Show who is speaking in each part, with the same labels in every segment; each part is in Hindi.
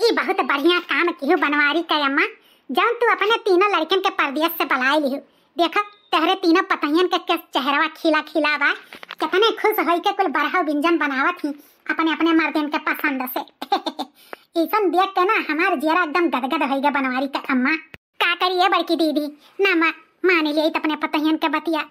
Speaker 1: ये बहुत बढ़िया काम किहु बनवारी का अम्मा, जौन तू अपने तीनों लड़कन के परदेश से बलाई लिहु। देखो तेरे तीनों पतहियन के चेहरा खिला खिला बा, कितने खुश होई के कुल बरहा व्यंजन बनावत ही अपने अपने मर्दन के पसंद से। ऐसन देख के ना हमार जेरा एकदम गदगद होई गया बनवारी का अम्मा। का करिए बड़की दीदी, ना मान लिए अपने पतहियन के बतिया।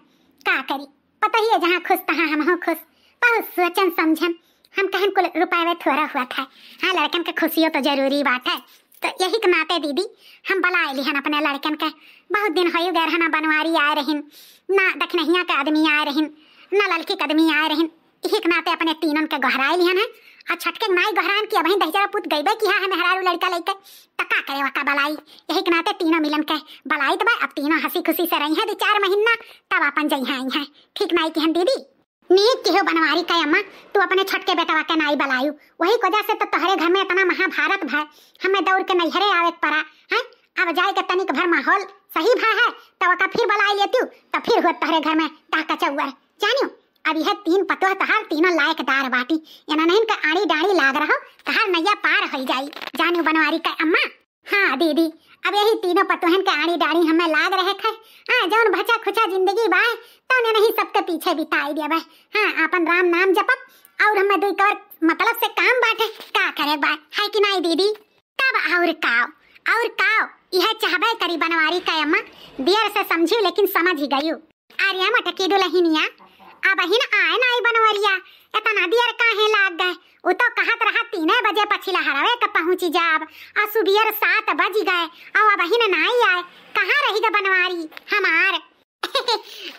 Speaker 1: का करी पतहिए जहाँ खुश तहाँ हम हो खुश। बहुत सोचन समझन हम कहन कुल रुपये थोड़ा हुआ था। हाँ लड़कन के खुशियों तो जरूरी बात है, तो यही के नाते दीदी हम बुलाए लिहन अपने लड़कन के। बहुत दिन हो गए रहना बनवारी आए रहिन, ना दखनहिया के आदमी आए रहिन, ना लड़की के आदमी आए रहिन। यही के नाते अपने तीनों के गहराए लिहन है। और छटके नाई गहरान की अभी दहजरा पुत गईबे कि हाँ हमें हरारू लड़का लेके तका करे वका बलाई। यही के नाते तीनों मिलन के बलाई तो अब तीनों हंसी खुशी से रही हैं 2-4 महीना, तब अपन जई हैं। ठीक नाई की हम दीदी नीक की हो बनवारी का अम्मा, तू अपने छटके बेटवा के नाई बलायू। वही वजह से तो तोहरे घर में इतना महाभारत भय, हमें दौड़ के नैहरे आवे पड़ा है। अब जाए के तनिक भर माहौल सही भा है तो वका फिर बलाई लेती तो फिर हो तोहरे घर में ताका चौर जानियो। अब यह 3 पतोह तहार तीनों लायकदार बाटी, एना नहीं का आड़ी डाड़ी लाग रहो तहार नैया पार हो जाई जानियो बनवारी का अम्मा। हाँ दीदी अब यही तीनों पतोहन के आड़ी डाड़ी हमें लाग रहे थे। हाँ जौन भचा खुचा जिंदगी बाय तो ने नहीं सबके पीछे बिताई दिया भाई। हाँ अपन राम नाम जपत और हमें 2 और मतलब से काम बाटे का करे बाय है कि नहीं दीदी। तब और काओ यह चाहबे करी बनवारी का अम्मा। देर से समझी लेकिन समझ ही गयू। आर्या मटकी दुलहिनिया अब ही ना आए ना बनवरिया, इतना देर काहे लाग गए। वो तो कहत रहा 3 बजे पछिला हरवे के पहुंची जाब, और सुबह 7 बज गए और अब ही ना आई आए। कहाँ रही बनवारी हमार।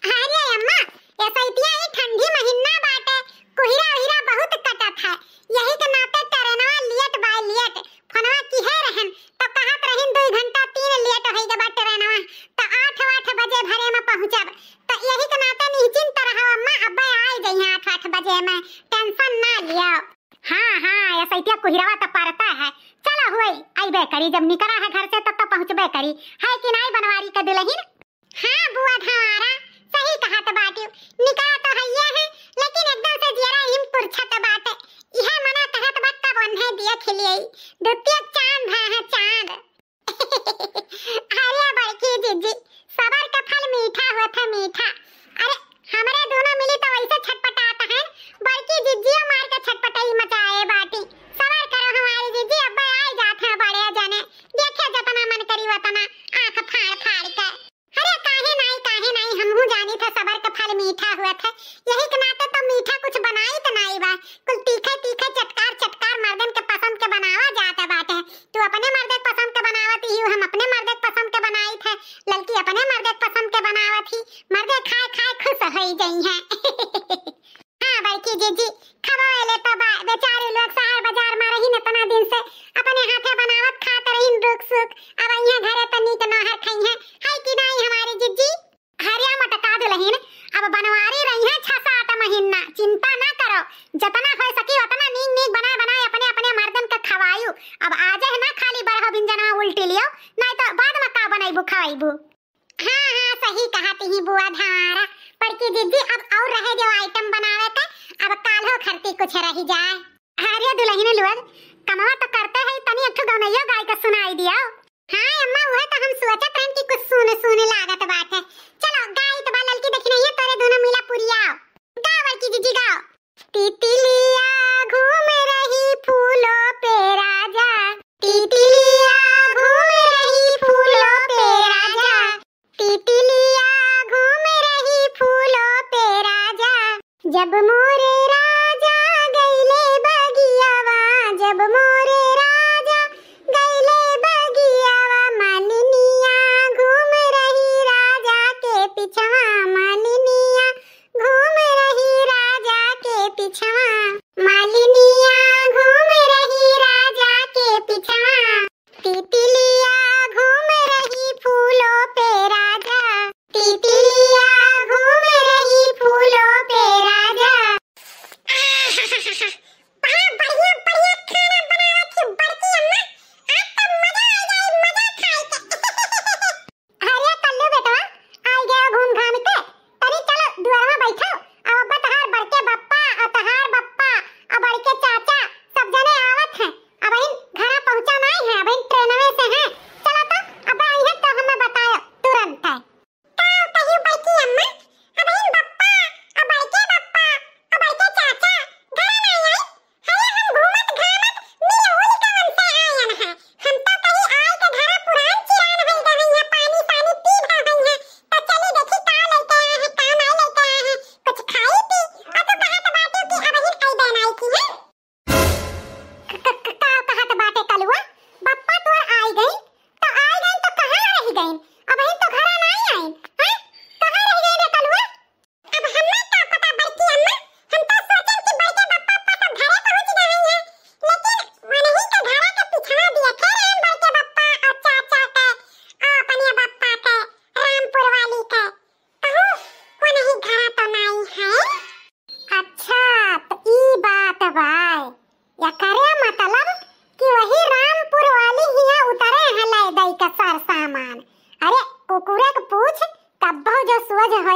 Speaker 1: अरे अम्मा ऐसा इतिया ये ठंडी महीना बाटे, कोहिरा ओहिरा बहुत कटत है। यही के नाते ट्रेनवा लेट बाय लेट फनवा की है रहन तो कहत रहन 2 घंटा 3 लेट होई गबा ट्रेनवा तो 8 बजे भरे में पहुंचब। तो यही के नाते निश्चिंत रहो अम्मा, अब्बे आई जई 8 बजे में, टेंशन ना लियो। हाँ ऐसा इतिया कोहिरावा तो पड़ता है। चलो हुई आईबे करी, जब निकला है घर से तब तो पहुंचबे करी है कि नहीं बनवारी का दुल्हन। हाँ बुआ धारा सही कहा तो बाटी, निकला तो है ये है लेकिन एकदम से जरा हिम पुरछत बाटे। यह मना कहत बात का बन है दिया खिलिए द्वितीय चांद है चांद। अरे बड़की जीजी सबर का फल मीठा होता मीठा। अरे हमारे दोनों मिली तो वैसे छटपटाता है, बड़की जीजियों मार के छटपटाई मचाए बाटी। सबर करो हमारी जीजी, अब आए जाते हैं बड़े जने, देखे जतना मन करी वतना आंख फाड़ फाड़ के। अरे काहे नहीं हमहू जानी था सबर का फल मीठा हुआ था। यही के नाते तो मीठा कुछ बनाई तो नहीं बा, कुल तीखे तीखे चटकार मर्दन के पसंद के बनावा जाता बाटे। तू अपने मर्द के पसंद के बनावत ही, हम अपने मर्द के पसंद के बनाई थे, लड़की अपने मर्द के पसंद के बनावत ही। मर्दे खाए खुश हो गई हैं। हाँ बड़की जीजी खवाले तो बेचारे लोग शहर बाजार में रही इतना दिन से अपने हाथे बनावत खात रही रुक सुख। अब यहाँ घरे तो नीक नहर खाई है कि नहीं हमारी जीजी। हरिया मटका दुल्हन अब बनवारी रही है 6-7 महीना, चिंता ना करो, जितना हो सकी उतना नीक बनाए अपने अपने मर्दन के खवायू। अब आज है ना खाली बरह बिंजना उल्टी लियो, नहीं तो बाद में का बनाईबू खवाईबू। हाँ सही कहती ही बुआ धारा बड़की जीजी। अब और रहे जो आइटम बनावे थे, अब काल हो खरती कुछ रही जाए। अरे दुल्हन लोग कमावा तो करते हैं, तनी एक गौनैया गाय के सुनाई दियो। हाँ अम्मा वह तो हम सोचत रहन कि कुछ सुने लागत बात है। चलो गाय तो बाल की देखी नहीं है, तोरे दोनों मिला पुरिया गाओ बड़की जीजी गाओ। तितलिया घूम रही फूलों पे राजा, तितलिया घूम रही फूलों पे राजा, तितलिया घूम रही फूलों पे राजा। जब मोरे राजा गईले बगियावा, जब मोरे राजा गईले बगियावा, मालिनिया घूम रही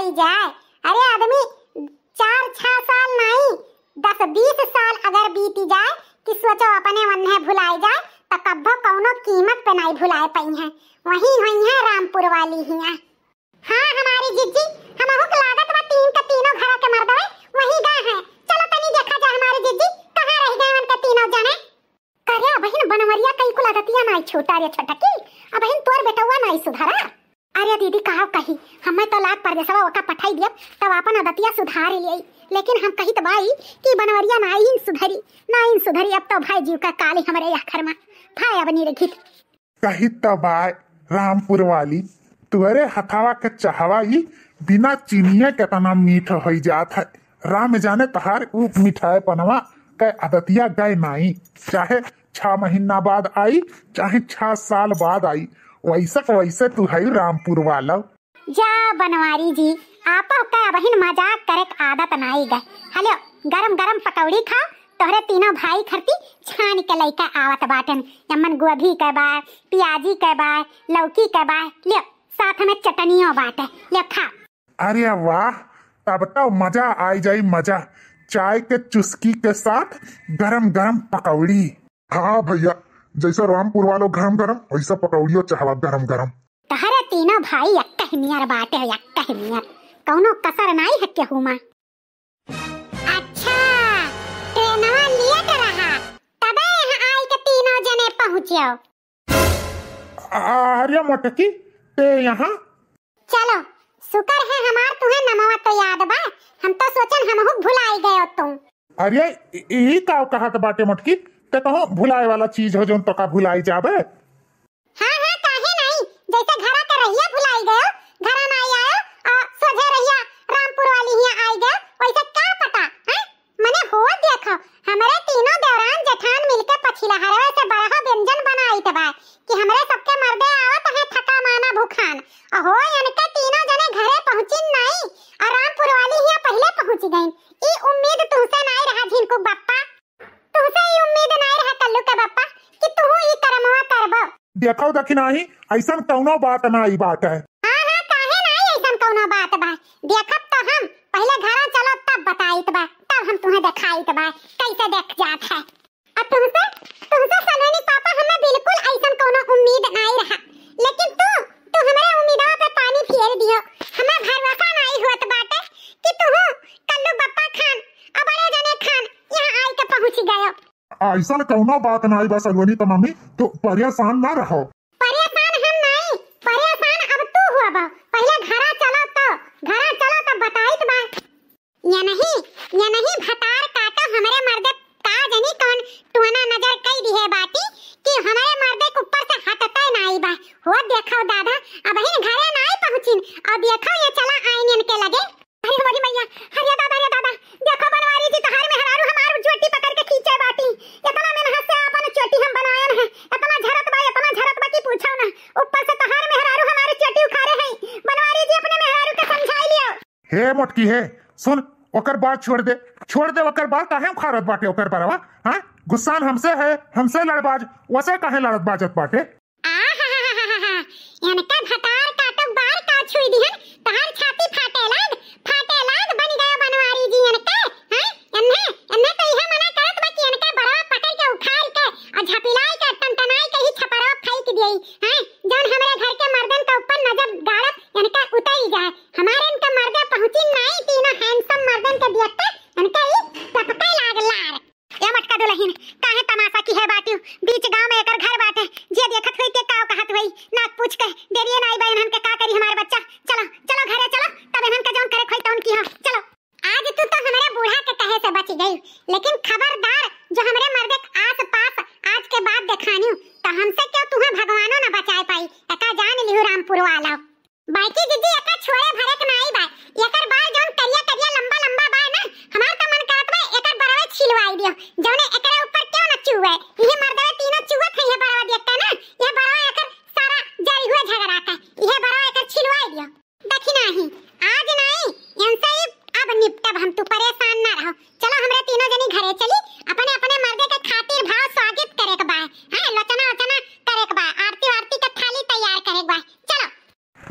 Speaker 1: भुलाई जाए। अरे आदमी 4-6 साल नहीं 10-20 साल अगर बीती जाए कि सोचो अपने मन है भुलाई जाए तो कब्बो कौनो कीमत पे नहीं भुलाए पाई है। वही हुई है रामपुर वाली ही है। हाँ हमारी जिज्जी हमहु के लागत बा तीन के तीनों घर के मर्दवे वही गए हैं। चलो तनी देखा जा हमारी जिज्जी कहां रह गए उनके तीनों जने। करे बहन बनवरिया कई को लागतिया नहीं छोटा रे छटकी अब बहन तोर बेटवा नहीं सुधारा। अरे दीदी कहा कही हमें तो लाख परदेसवा ओका पठाई दिया तब अपन आदतिया सुधार लियई, लेकिन हम कही तो भाई कि बनवरिया नहीं सुधरी अब तो भाई जीव का काली हमरे आखर में भाई अब नहीं रखी
Speaker 2: कही तो भाई रामपुर वाली तुअरे हथावा के चाहवाई बिना चीनिया केतना मीठ हो जात है। राम जाने तहार ऊ मिठाई पनवा के आदतिया गए नहीं, चाहे 6 महीना बाद आई चाहे 6 साल बाद आई वैसे तू है रामपुर वाला।
Speaker 1: जा बनवारी जी आपो का बहन मजाक करे आदत नहीं गए। हेलो गरम गरम पकौड़ी खाओ तोहरे तीनों भाई खरती छान के लइका आवत बाटन। यमन गोभी के बा प्याजी के बा लौकी के बा ले साथ में चटनियों बाटे ले खा।
Speaker 2: अरे वाह तब तो मजा आई जाई मजा, चाय के चुस्की के साथ गरम गरम पकौड़ी।
Speaker 3: हाँ भैया जैसा रामपुर वालों गरम गरम वैसा पकौड़ियों चाहवा गरम गरम।
Speaker 1: तहरे तीनों भाई एक नियर बाटे हो एक नियर कौनो कसर नहीं है केहू में। अच्छा ट्रेनवा लेट रहा तबे यहाँ आई के तीनों जने पहुँचे।
Speaker 2: अरे मोटकी ते यहाँ
Speaker 1: चलो शुक्र है हमार तुम्हें नमवा तो याद बा, हम तो सोचन हमहु भुलाई गए तुम।
Speaker 2: अरे ई का कहत बाटे मोटकी ते कहो भुलाए वाला चीज हो जोन तो का भुलाई जाबे।
Speaker 1: हाँ हाँ काहे नहीं जैसे घरा के रहिया भुलाई गयो घरा में आई आयो और सोझे रहिया रामपुर वाली ही आई गयो वैसे क्या पता है मने हो देखो हमरे तीनों देवरान जेठान मिलके पछिला हरवे से बड़ा व्यंजन बनाई तबा कि हमरे सबके मर्दे आवत है थका माना भूखान अहो इनके तीनों जने घरे पहुंची नहीं और रामपुर वाली ही पहले पहुंच गई। ई उम्मीद तुमसे नहीं रहा झिनको बप्पा, तुमसे ई उम्मीद नहीं रहा कल्लू के बप्पा कि तू ई करमवा करबो।
Speaker 2: देखो देखी नहीं ऐसा कौनो बात नहीं बात है।
Speaker 1: हाँ हाँ काहे नहीं ऐसा कौनो बात बा देखब तो हम पहले घरा चलो तब बताइत बा तब हम तुम्हें दिखाइत बा कैसे देख जात है। अब तुमसे सलोनी पापा हमें बिल्कुल ऐसा कौनो उम्मीद नहीं रहा, लेकिन तू हमारे उम्मीदों पे पानी फेर दियो। हमें भरोसा नहीं होत बाटे कि तू कल्लू बप्पा खान और बड़े जने खान यहाँ आई के पहुंच गयो।
Speaker 3: ऐसा कौनो बात नहीं बस सलोनी तो मम्मी तो परेशान ना रहो।
Speaker 1: परेशान हम नहीं परेशान अब तू हुआ बा पहले घरा चलो तो बताइत बा। ये नहीं भतार काटो हमारे मर्दे का जनी कौन टुना नजर कई दिए बाटी कि हमारे मर्दे के ऊपर से हटता नहीं बा। हो देखो दादा अब ही घरे नहीं पहुंचिन और देखो ये चला आईन के लगे। अरे मोरी मैया अरे दादा देखो बनवारी जी तहार में हरारू हमार चोटी पकड़ के खींचे बाटी इतना मेहनत से अपन चोटी हम बनायन है इतना झरत बा कि पूछो ना ऊपर से तहार में हरारू हमारी चोटी उखाड़े हैं। बनवारी जी अपने मेहरारू के समझाई लियो।
Speaker 2: हे मोटकी हे सुन ओकर बात छोड़ दे ओकर बात काहे उखाड़त बाटे ओकर परवा। हां गुस्सान हमसे लड़बाज वैसे काहे लड़त बाजत बाटे।
Speaker 1: इनका भतार काटो बार का छुई दिहन तहार छाती फाटे लाग बन गयो बनवारी जी इनके हैं इन्ने तो यह मना करत बा कि इनके बड़ा पकड़ के उखाड़ के और झपिलाई के टनटनाई के ही छपरो फेंक देई हैं जौन हमरे घर के मर्दन के ऊपर नजर गाड़त इनका उतरी जाए। हमारे इनके मर्दे पहुंची नहीं तीनों हैंडसम मर्दन के देखते इनके ही टपके लाग लार। या मटका दुल्हन काहे तमाशा की है बाटी बीच गांव में एकर घर बाटे जे देखत होई के काव कहत होई नाक पूछ के देरिए नाई बहन के का करी हमार बच्चा। चलो घरे चलो तब इनन के जौन करे खोई तौन की हो। चलो आज तू तो हमारे बूढ़ा के कहे से बच गई, लेकिन खबरदार जो हमारे मर्दे आस पास आज के बाद देखानी तो हमसे क्यों तुम्हें भगवानो न बचाए पाई। एका जान लिहु रामपुर वाला बाकी दीदी एका छोड़े भरे के नाई बा एकर बाल जौन करिया लंबा बा ना हमार तो मन करत बा एकर बरवा छिलवाई दियो जौने एकरे ऊपर क्यों न चुवे। ये मर्दे तीनों चुवत है ये बरवा देखते ना ये बरवा एकर सारा जरी हुए झगड़ा का ये बरवा एकर छिलवाई दियो। देखी नहीं आज नहीं इनसे अब निपटब हम तू परेशान ना रहो। चलो हमरे तीनों जनी घरे चली अपने मर्दे के खातिर भाव स्वागत करे के बा हां लोचना करे के बा आरती के थाली तैयार करे के बा। चलो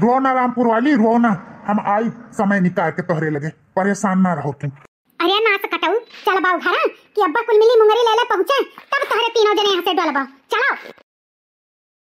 Speaker 2: रो ना रामपुर वाली रो ना हम आई समय निकाल के तोहरे लगे, परेशान ना रहो तुम।
Speaker 1: अरे ना सकटऊ, चल बाऊ घर कि अब्बा कुल मिली मुंगरी ले ले पहुंचे, तब तोहरे तीनों जने यहाँ से डलबा। चलो।